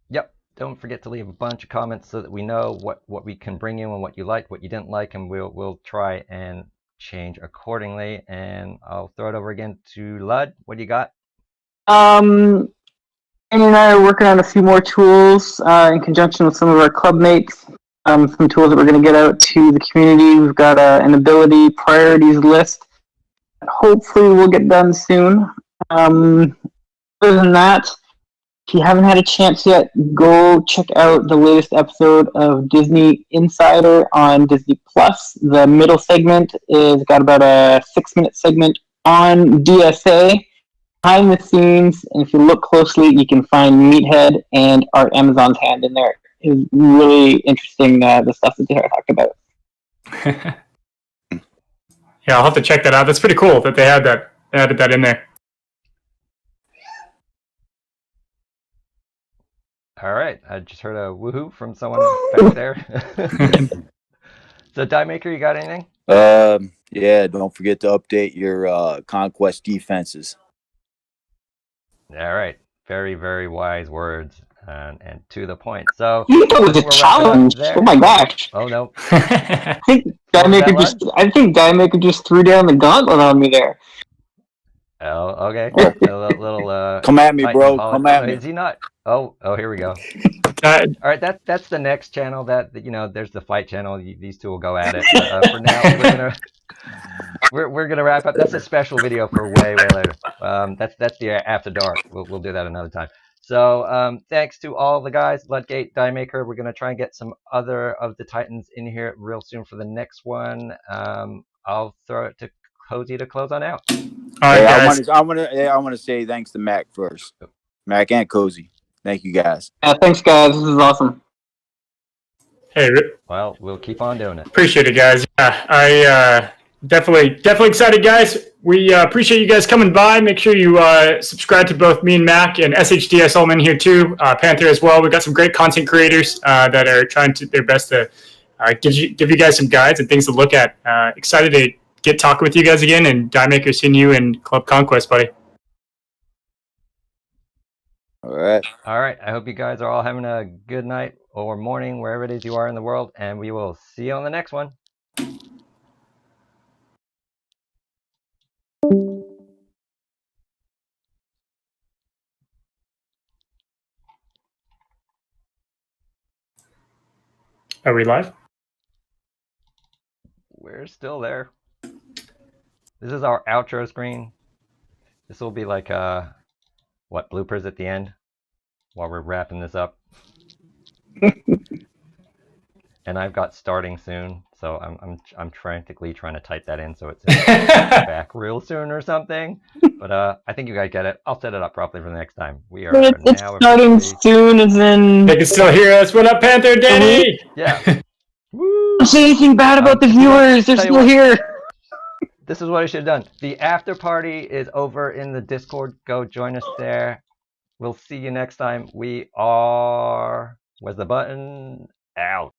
Yep. Don't forget to leave a bunch of comments so that we know what we can bring you and what you like, what you didn't like, and we'll try and change accordingly. And I'll throw it over again to Lud. What do you got? Andy and I are working on a few more tools in conjunction with some of our club mates. Some tools that we're going to get out to the community. We've got an ability priorities list. Hopefully we'll get done soon. Other than that, if you haven't had a chance yet, go check out the latest episode of Disney Insider on Disney Plus. The middle segment is got about a 6-minute segment on DSA, behind the scenes, and if you look closely, you can find Meathead and Art Amazon's hand in there. It's really interesting, the stuff that they talked about. Yeah, I'll have to check that out. That's pretty cool that they had that. They added that in there. All right, I just heard a woohoo from someone back there. So, Diemaker, you got anything? Yeah, don't forget to update your conquest defenses. All right, very, very wise words and to the point. So, That was a challenge. Oh my gosh! Oh no! I think Diemaker just threw down the gauntlet on me there. Oh, okay. A little come at me, bro. Come at me. Is he not? Oh, here we go. All right, that's the next channel. That there's the fight channel. These two will go at it. But, for now, we're gonna wrap up. That's a special video for way later. That's the after dark. We'll do that another time. So thanks to all the guys, Ludgate, Diemaker. We're gonna try and get some other of the Titans in here real soon for the next one. I'll throw it to Cozy to close on out. All right, guys. I want to say thanks to Mac first. Mac and Cozy. Thank you, guys. Thanks, guys. This is awesome. Hey, well, we'll keep on doing it. Appreciate it, guys. Yeah, I definitely excited, guys. We appreciate you guys coming by. Make sure you subscribe to both me and Mac and SHDS Allman here too. Panther as well. We've got some great content creators that are trying to their best to give you guys some guides and things to look at. Excited to get talking with you guys again, and Diemaker seeing you in Club Conquest, buddy. All right. I hope you guys are all having a good night or morning, wherever it is you are in the world, and we will see you on the next one. Are we live? We're still there. This is our outro screen. This will be like bloopers at the end while we're wrapping this up. And I've got starting soon, so I'm frantically trying to type that in so it's back real soon or something. But I think you guys get it. I'll set it up properly for the next time. We are it's now starting soon, as in they can still hear us. What up, Panther, Danny? Yeah. Woo! Don't say anything bad about the viewers. They're still here. This is what I should have done. The after party is over in the Discord. Go join us there. We'll see you next time. We are... Where's the button? Out.